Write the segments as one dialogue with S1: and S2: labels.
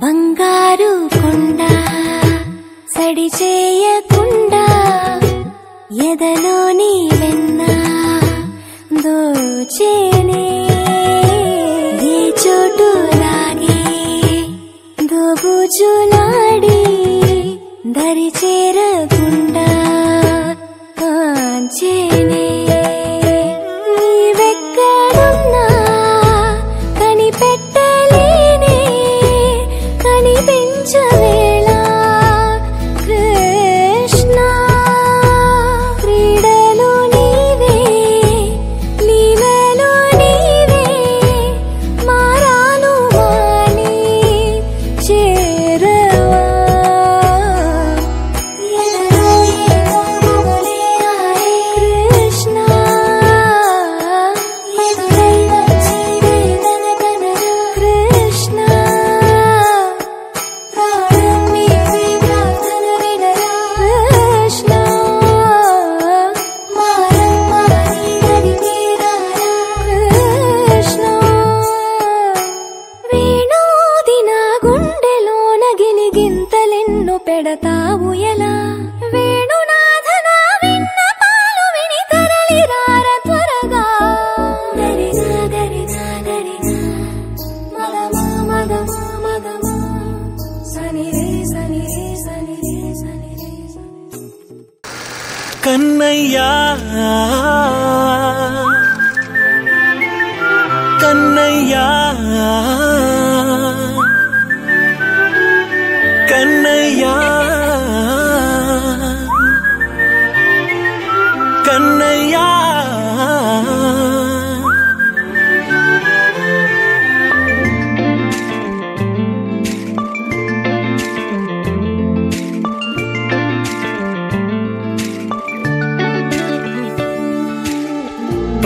S1: బంగారు కొండ సడి చేయకుండా ఎదలోని వెన్న దోచేనే ఏ చోటు లాగే దోబుజులాడి దరి చేరకుండా కాంచేనే నీవెక్కడున్నా కనిపెట్టలేనే కనిపించవేళ కృష్ణ క్రీడలు నీవే లీలలు నీవే మారాను వాణి చేరవా ఎదలో ఏదో మొదలే ఆయే కృష్ణ ఎదురై వచ్చి వేదన కనరా కృష్ణ ప్రాణం నీవే ప్రార్థన వినరా కృష్ణ మారమ్మా నీ దరికి రారా కృష్ణ వేణోది నా గుండెలోన గిలిగింతలెన్ను పెడతావు ఎలా వేణునాథ నా విన్నపాలు విని తరలి రార త్వరగా గరిజా గరిజా గరిజా మగమా మగమా మగమా సని రే సని రే సని రే సని రే
S2: కన్నయ్యా కన్నయ్యా కన్నయ్యా కన్నయ్యా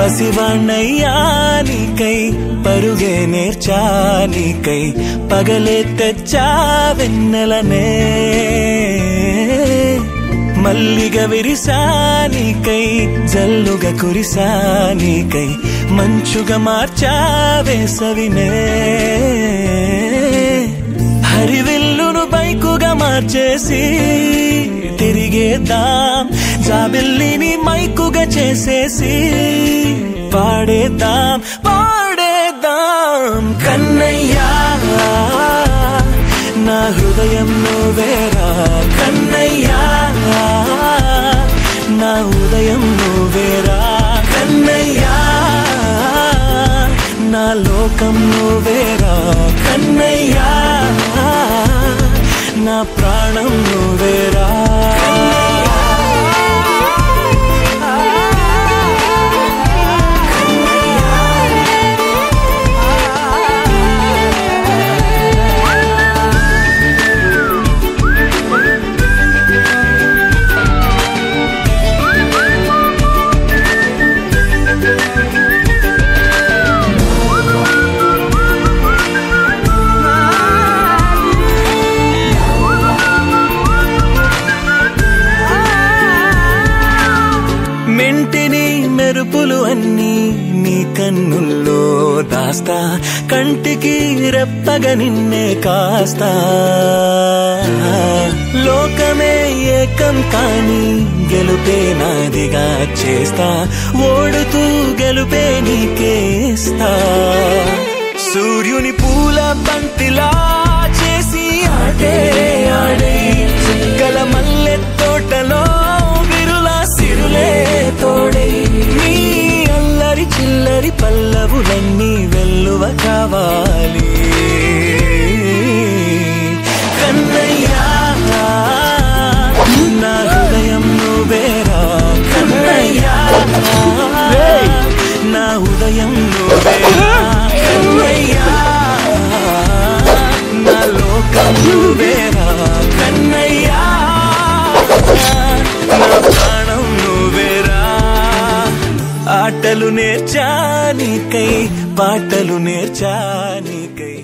S2: పసివాణ్ణయ్యా నీకై పరుగే నేర్చా నీకై పగలే తెచ్చా వెన్నెలనే మల్లిగా విరిసా నీకై జల్లుగా కురిసా నీకై మంచుగా మార్చా వేసవినే హరివిల్లును బైకుగా మార్చేసి తిరిగేద్దాం జాబిల్లిని మైకుగా చేసేసి పాడేద్దాం పాడేద్దాం కన్నయ్యా నా హృదయం నువ్వేరా కన్నయ్యా నా ఉదయం నువ్వేరా కన్నయ్యా నా లోకం నువ్వేరా కన్నయ్యా నా ప్రాణం నువ్వేరా మెంటిని మెరుపులు అన్నీ నీ కన్నుల్లో దాస్తా కంటికి రెప్పగా నిన్నే కాస్తా లోకమే ఏకం కాని గెలుపే నాదిగా చేస్తా ఓడుతూ గెలుపే నీకేస్తా సూర్యుని పూల బంతిలా చేసి ఆడే ఆడే చుక్కల మల్లె తోటలో సిరులే తోడే నీ అల్లరి చిల్లరి పల్లవులన్నీ వెల్లువ కావాలి కన్నయ్యా నా హృదయం నువ్వేరా కన్నయ్యా నా ఉదయం నువ్వేరా కన్నయ్యా నా లోకం నువ్వేరా కన్నయ్యా నా ప్రాణం నువ్వేరా ఆటలు నేర్చా నీకై పాటలు నేర్చా నీకై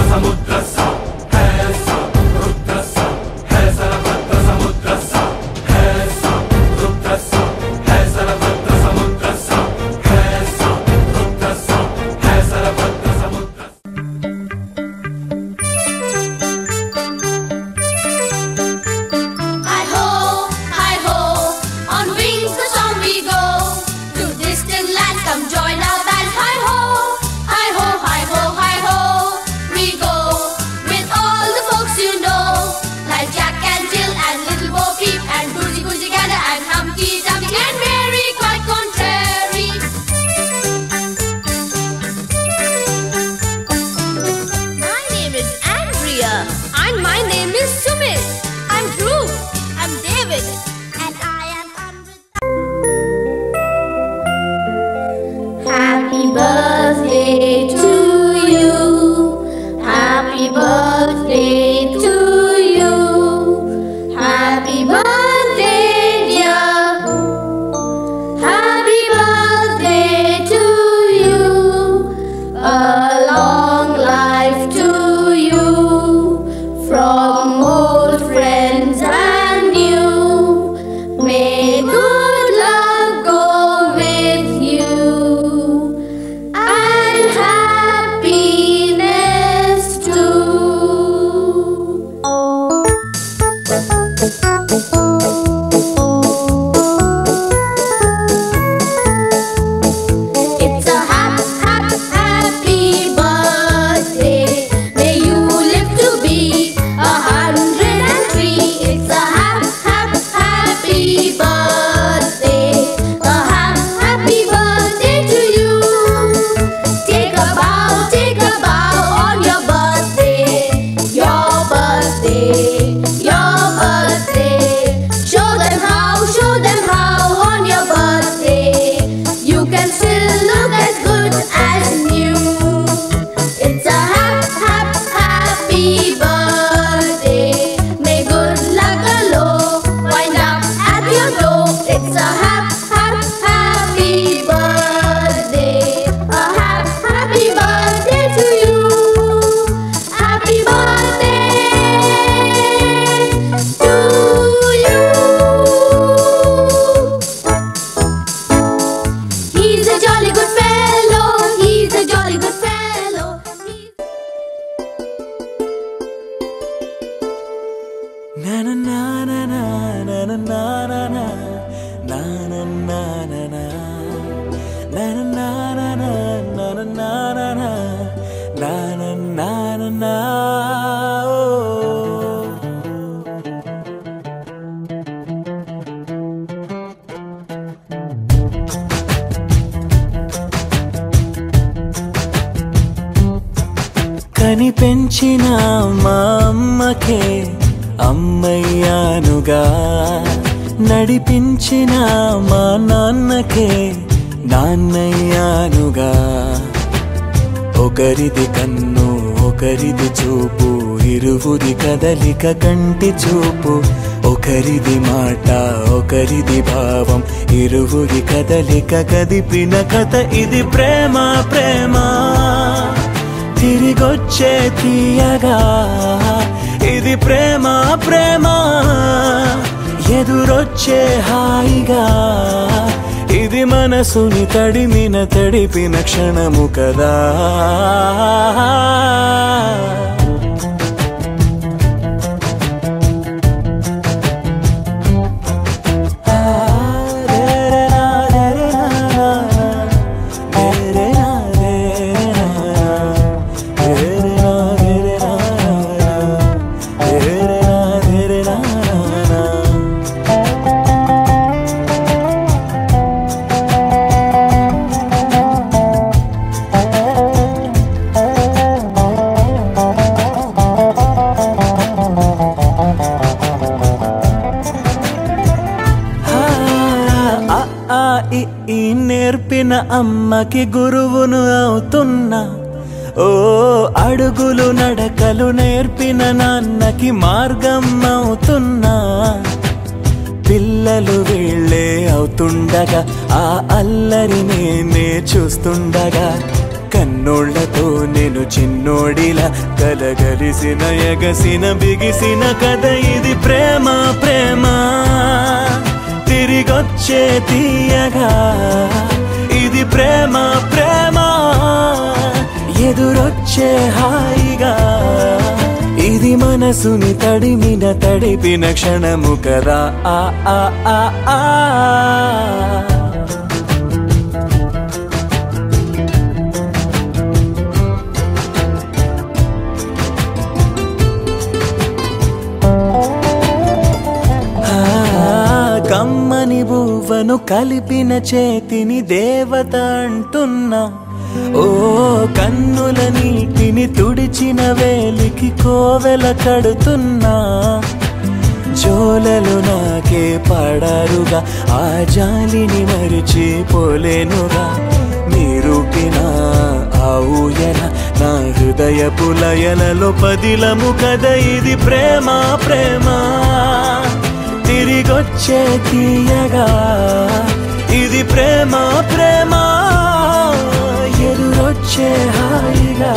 S3: समुद्र सा
S2: పెంచిన మా అమ్మకే అమ్మయ్యానుగా, నడిపించిన మా నాన్నకే నాన్నయ్యానుగా. ఒకరిది కన్ను ఒకరిది చూపు, ఇరువురి కదలిక కంటి చూపు. ఒకరిది మాట ఒకరిది భావం, ఇరువురి కదలిక కదిపిన కథ ఇది ప్రేమ. ప్రేమ తిరిగొచ్చే తీయగా, ఇది ప్రేమ. ప్రేమ ఎదురొచ్చే హాయిగా, ఇది మనసుని తడిపిన క్షణము కదా. నేర్పిన అమ్మకి గురువును అవుతున్నా, ఓ అడుగులు నడకలు నేర్పిన నాన్నకి మార్గం అవుతున్నా. పిల్లలు వీళ్ళే అవుతుండగా, ఆ అల్లరి నేనే చూస్తుండగా, కన్నోళ్లతో నేను చిన్నోడిలా కలగలిసిన ఎగసిన బిగిసిన కథ ఇది ప్రేమ. ప్రేమ తిరిగొచ్చే తీయగా, ఇది ప్రేమ. ప్రేమ ఎదురొచ్చే హాయిగా, ఇది మనసుని తడిపిన క్షణము కదా. ఆ ఆ ఆ ఆ కమ్మని బువ్వను కలిపిన చేతిని దేవత అంటున్నా, ఓ కన్నుల నీటిని తుడిచిన వేలికి కోవెల కడుతున్నా. జోలలు నాకే పాడారుగా, ఆ జాలిని మరిచిపోలేనుగా. మీరూపిన ఆ ఊయల నా హృదయపు లయలలో పదిలము కదా. ఇది ప్రేమ. ప్రేమ తిరిగొచ్చే తీయగా, ఇది ప్రేమ. ప్రేమ ఎదురొచ్చే హాయిగా,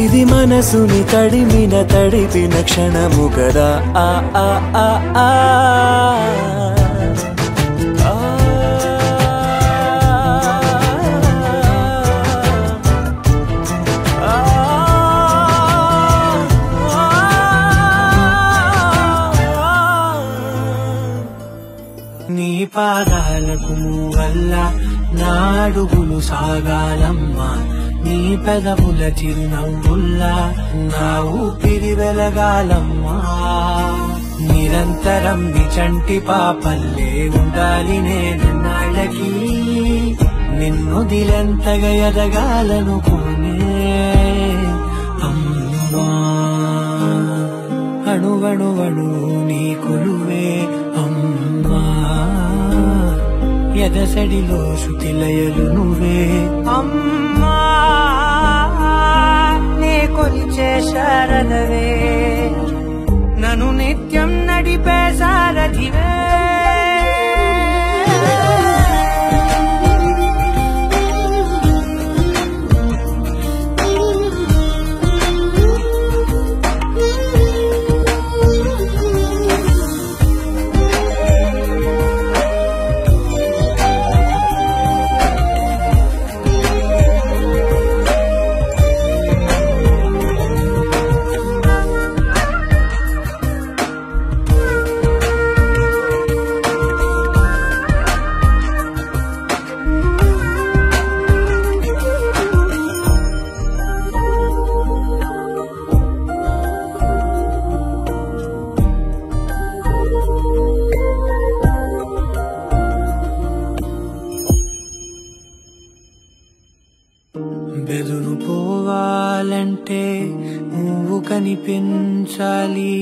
S2: ఇది మనసుని తడిపిన క్షణము కదా. ఆ ఆ ఆ ఆ
S3: నీ పాదాలకు వల్ల నా అడుగులు సాగాలమ్మా, నీ పెదవుల చిరునవ్వుల్లా నా ఊపిరి వెలగాలమ్మా. నిరంతరం నీ చంటి పాపల్లే ఉండాలి నేను నాళ్ళకి, నిన్ను దిలెంతగా ఎదగాలనుకునే అమ్మా. అణువణువణు నీ కొలువే అమ్మా, ఎదసడిలో శృతిలయలు నువ్వే అమ్మా. నే కొలిచే శారదవే, నన్ను నిత్యం నడిపే సారథివే. కనిపించాలి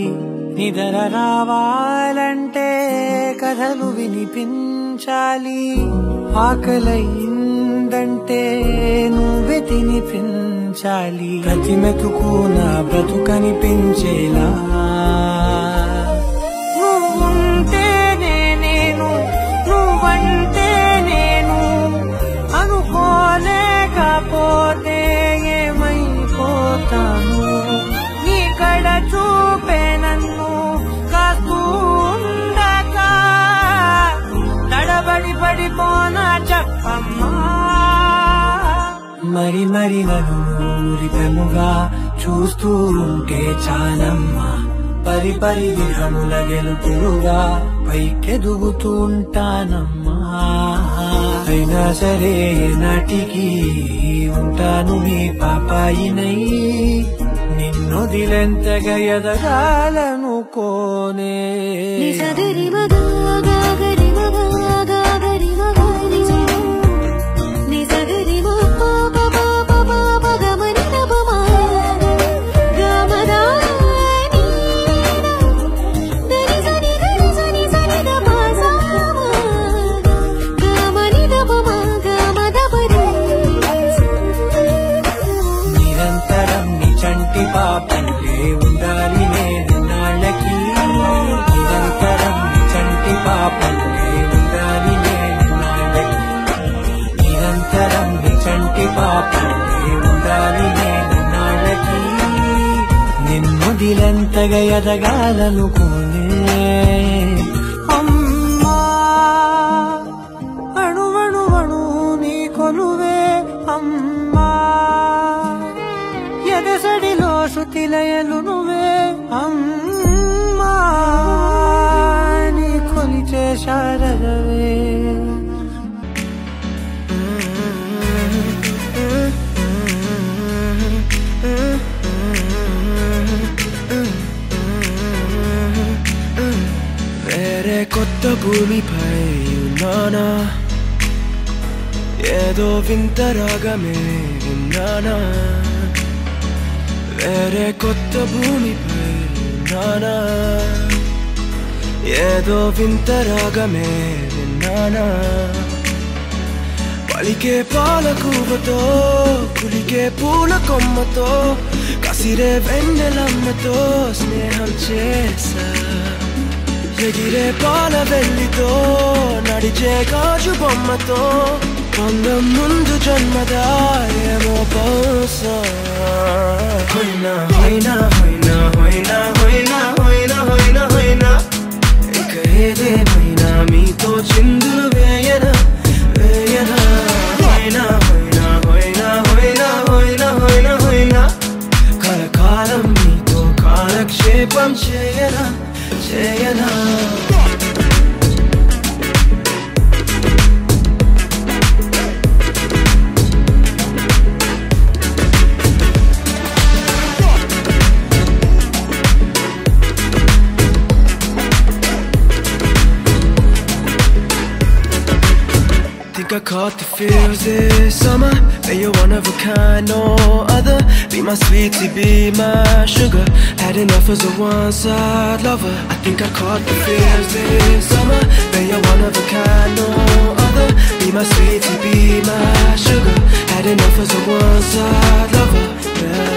S3: నిద్ర రావాలంటే కథలు వినిపించాలి ఆకలైందంటే నువ్వే తినిపించాలి ప్రతి మెతుకు నా బ్రతుకనిపించేలా నువ్వుంటేనే నేను నువ్వంటే నేను అనుకోలేకపోతే ఏమైపోతాను నీ కడ చూపే నన్ను కాస్తూ ఉండగా తడబడి పడిపోనా చెప్పమ్మా మరి మరి నన్ను రితముగా చూస్తూ ఉంటే చాలమ్మా పరి పరి విధముల గెలుపులుగా పైకెదుగుతూ ఉంటానమ్మా అయినా సరే నాటికి ఉంటాను నీ పాపాయినై నిన్నొదిలెంతగా ఎదగాలనుకోనే పాపంలే ఉండాలి నేను నాళ్ళకి నిరంతరం చంటి పాపంలే ఉండాలి నేను నాళ్ళకి నిరంతరం చంటి పాపంలే ఉండాలి నేను నాళ్ళకి నిన్నొదిలెంతగా ఎదగాలనుకోనే అమ్మా అణువణువణు నీ కొలువే అమ్మా ఎదసడిలో శృతిలయలు నువ్వే అమ్మా నీ కొలిచే శారదవే వేరే కొత్త భూమిపై ఉన్నానా ఏదో వింత రాగమే విన్నానా వేరే కొత్త భూమిపై ఉన్నానా ఏదో వింత రాగమే విన్నానా పలికే పాలకూవతో కులికే పూల కొమ్మతో కసిరే వెన్నెలమ్మతో స్నేహం చేసా ఎగిరే పాల వెల్లితో నడిచే గాజు బొమ్మతో అందం ముందు జన్మదా ఏమో బహుశా హోయినా హోయినా హోయినా హోయినా హోయినా హోయినా హోయినా హోయినా ఇక ఏదేమైనా మీతో చిందులు వేయనా వేయనా హోయినా హోయినా హోయినా హోయినా హోయినా హోయినా హోయినా కలకాలం మీతో కాలక్షేపం చేయనా చేయనా I caught the feels this summer. But you're one of a kind, no other. Be my sweetie, be my sugar. Had enough as a one-side lover. I think I caught the feels this summer. But you're one of a kind, no other. Be my sweetie, be my sugar. Had enough as a one-side lover. Yeah.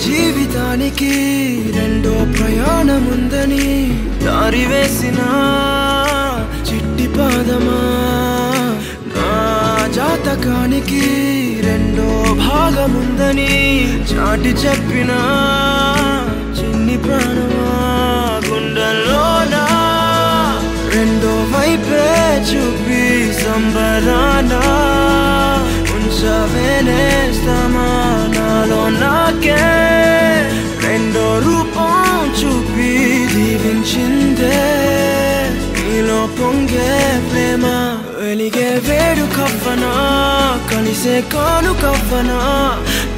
S3: జీవితానికి రెండో ప్రయాణముందని దారి వేసిన చిట్టి పాదమా నా జాతకానికి రెండో భాగముందని చాటి చెప్పిన చిన్ని ప్రాణమా గుండెల్లోనా రెండో వైపే చూపి సంబరానా ఉంచవేనేస్తామా నాలో నాకే రెండో రూపం చూపి దీవించిందే నీలో పొంగే ప్రేమ వెలిగే వేడు కవ్వనా కలిసే కాను కవ్వనా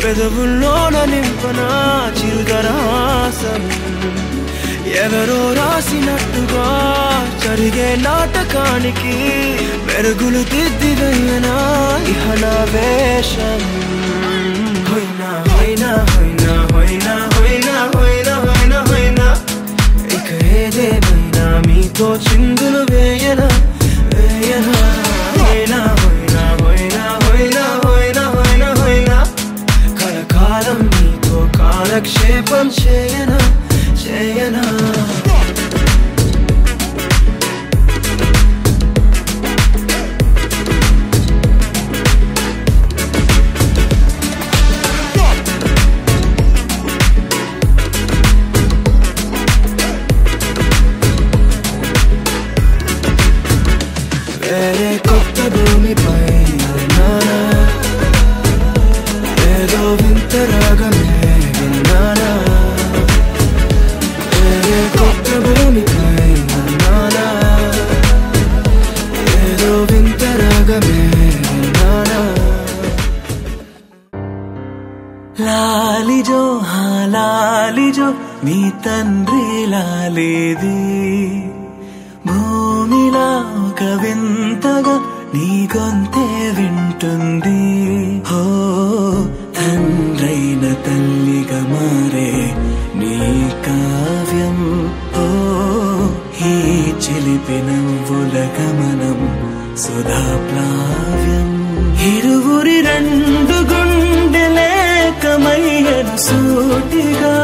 S3: పెదవుల్లోన నింపనా చిరుదరాసం ఎవరో రాసినట్టుగా జరిగే నాటకానికి మెరుగులు దిద్దివయ్యనా ఇహ నా వేషం హోయినా హోయినా హోయినా హోయినా హోయినా హోయినా హోయినా హోయినా ఇక ఏదేమైనా మీతో చిందులు వేయనా వేయనా హోయినా హోయినా హోయినా హోయినా హోయినా హోయినా హోయినా కలకాలం మీతో కాలక్షేపం చేయనా చేయనా వేరే కొత్త భూమిపై నానా ఏదో వింత రాగమే విన్నానా వేరే కొత్త భూమిపై నానా ఏదో వింత రాగమే విన్నానా
S2: లాలిజో లాలిజో నీ తండ్రి లాలేది భూమిలా ఒక వింతగా నీ గొంతే వింటుంది హో తండ్రైన తల్లిగా మారే నీ కావ్యం హో ఈ చిలిపి నవ్వుల గమనం సుధా ప్లావ్యం ఇరువురి రెండు గుండెలేకమయ్యను సూటిగా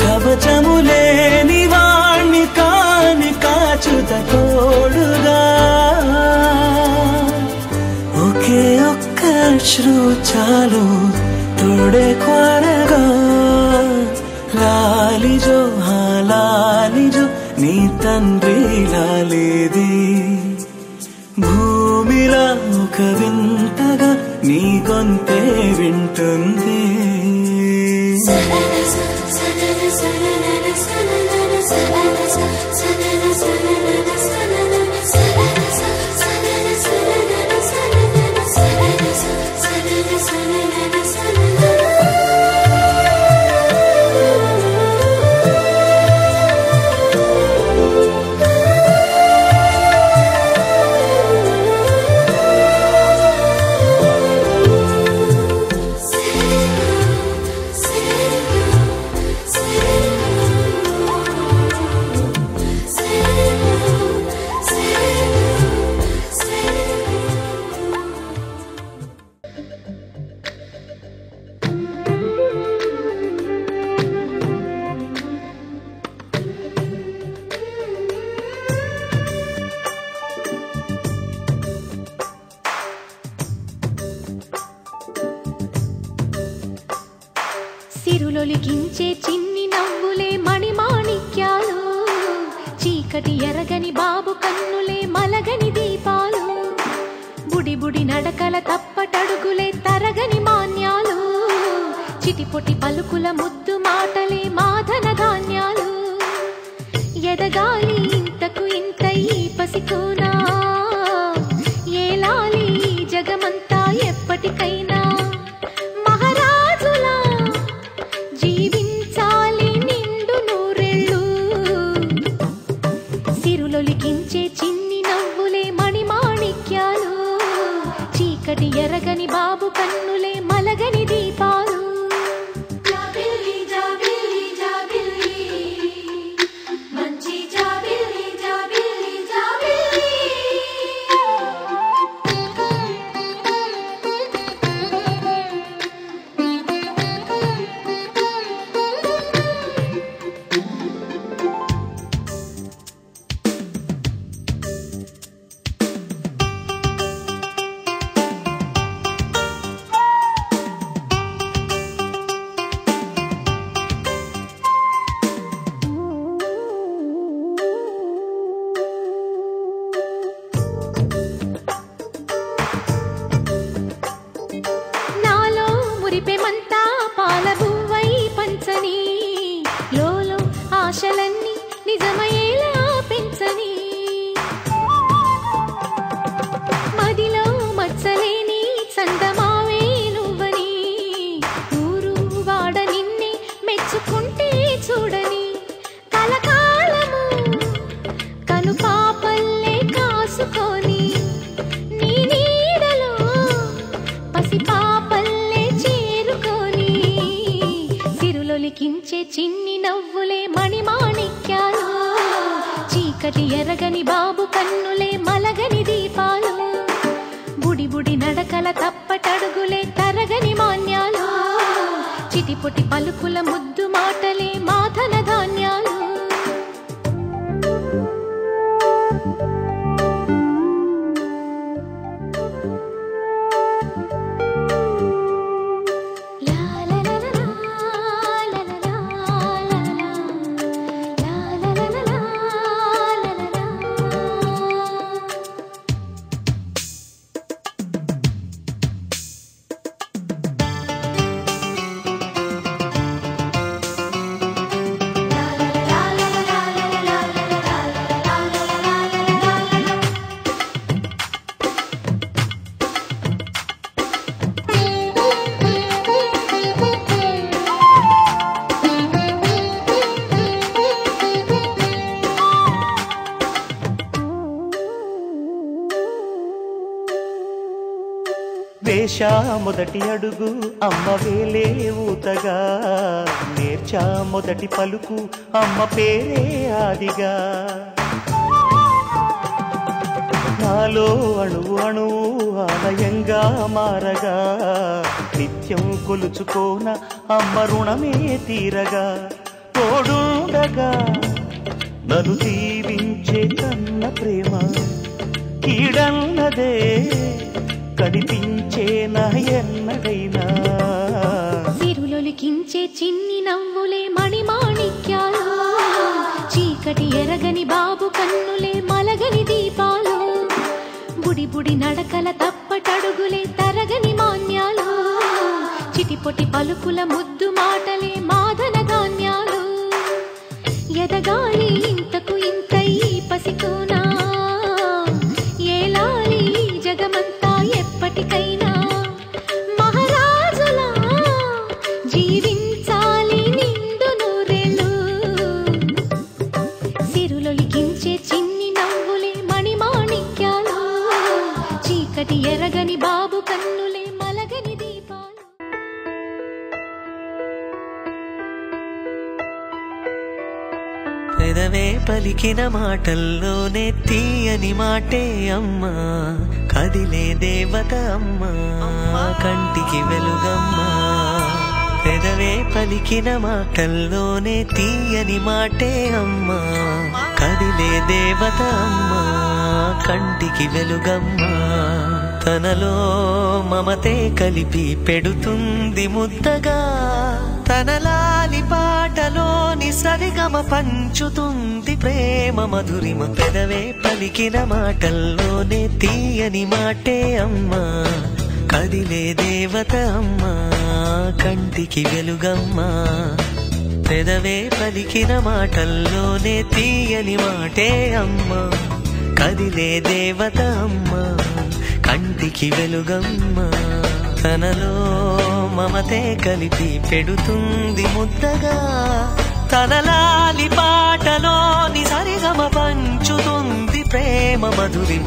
S2: కవచములేని వాణ్ణి కాని కాచుత తోడుగా ఒకే ఒక్క అశ్రు చాలు తోడే కొరగా లాలిజో లాలిజో నీ తండ్రి లాలేది భూమిలా ఒక వింతగా నీ గొంతే వింటుంది
S1: సిరులొలికించే చిన్ని నవ్వులే మణిమాణిక్యాలు చీకటి ఎరగని బాబు కన్నులే మలగని దీపాలు బుడి బుడి నడకల తప్పటడుగులే తరగని మాన్యాలు చిటిపొటి పలుకుల ముద్దు మాటలే మాధన ధాన్యాలు ఎదగాలి ఇంతకు ఇంత ఈ పసికోనా ఏలాలి జగమంతా ఎప్పటికైనా మహారాజులా జీవించాలి నిండు నూరెళ్ళు సిరులొలికించే చిన్ని నవ్వులే మణిమాణిక్యాలు చీకటి ఎరగని బాబు కన్నులే మలగని దీపాలు జాబిల్లి జాబిల్లి జాబిల్లి మంచి జాబిల్లి జాబిల్లి జాబిల్లి ఎరగని బాబు కన్నులే మలగని దీపాలు బుడి బుడి నడకల తప్పటడుగులే తరగని మాన్యాలు చిటిపొటి పలుకుల ముద్దు మాటలే మాధన ధాన్యాలు
S2: వేశా మొదటి అడుగు అమ్మ వేలే ఊతగా నేర్చా మొదటి పలుకు అమ్మ పేరే ఆదిగా నాలో అణువు అణువు ఆలయంగా మారగా నిత్యం కొలుచుకోన అమ్మ రుణమే తీరగా తోడుండగా నన్ను దీవించే కన్న ప్రేమ కీడన్నదే కనిపించే నా ఎన్నడైనా
S1: సిరులొలికించే చిన్ని నవ్వులే మణిమాణిక్యాలు చీకటి ఎరగని బాబు కన్నులే మలగని దీపాలు బుడి బుడి నడకల తప్పటడుగులే తరగని మాన్యాలు చిటిపొటి పలుకుల ముద్దు మాటలే మాధన ధాన్యాలు ఎదగాలి ఇంతకు ఇంతై పసికోనా ఏలాలి జగమంతా ఎప్పటికైనా మహారాజులా జీవించాలి నిండు నూరేళ్ళు సిరులొలికించే చిన్ని నవ్వులే మణిమాణిక్యాలు చీకటి ఎరగని బాబు కన్నులే మలగని దీపాలు
S4: పెదవే పలికిన మాటల్లోనే తీయని మాటే అమ్మా కదిలే దేవత అమ్మా కంటికి వెలుగమ్మా పెదవే పలికిన మాటల్లోనే తీయని మాటే అమ్మా కదిలే దేవత అమ్మా కంటికి వెలుగమ్మా తనలో మమతే కలిపి పెడుతుంది ముద్దగా తనలాలి పాటలోని సరిగమ పంచుతుంది ప్రేమ మధురిమ పెదవే పలికిన మాటల్లోనే తీయని మాటే అమ్మా కదిలే దేవత అమ్మా కంటికి వెలుగమ్మా పెదవే పలికిన మాటల్లోనే తీయని మాటే అమ్మా కదిలే దేవత అమ్మా కంటికి వెలుగమ్మా తనలో మమతే కలిపి పెడుతుంది ముద్దగా తనలాలి పాటలోని సరిగమ పంచుతుంది ప్రేమ మధురిమ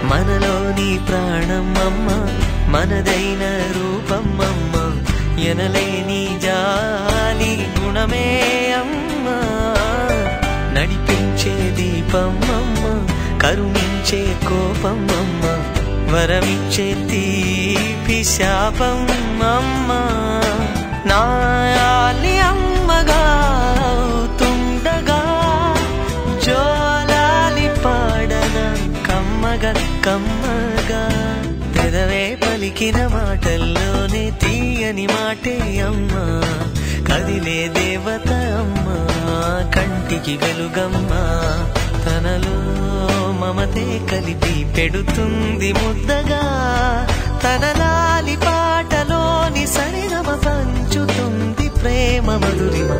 S4: మనలోని ప్రాణం అమ్మ మనదైన రూపం అమ్మ ఎనలేని జాలి గుణమే అమ్మ నడిపించే దీపం అమ్మ కరుణించే కోపం అమ్మ వరమిచ్చే తీపి శాపం అమ్మ నాయాలి అమ్మగా తుండగా జోలాలి పాడన కమ్మగా కమ్మగా పెదవే పలికిన మాటల్లోనే తీయని మాటే అమ్మా కదిలే దేవత అమ్మా కంటికి వెలుగమ్మా తనలో మమతే కలిపి పెడుతుంది ముద్దగా తనలాలి పాటలోని సరిగమ పంచుతుంది ప్రేమ మధురిమ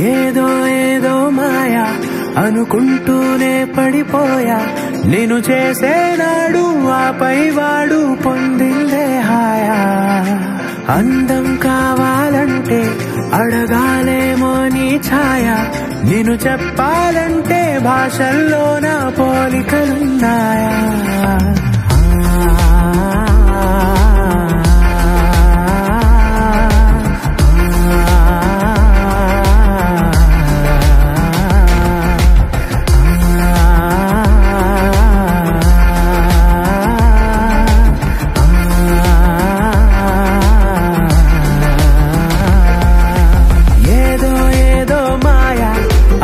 S3: ఏదో ఏదో మాయా అనుకుంటూనే పడిపోయా నేను చేసేనాడు ఆపై వాడు పొందిందే హాయా అందం కావాలంటే అడగాలేమో నీ ఛాయ నేను చెప్పాలంటే భాషల్లో నా పోలికలున్నాయా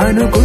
S3: అనుకు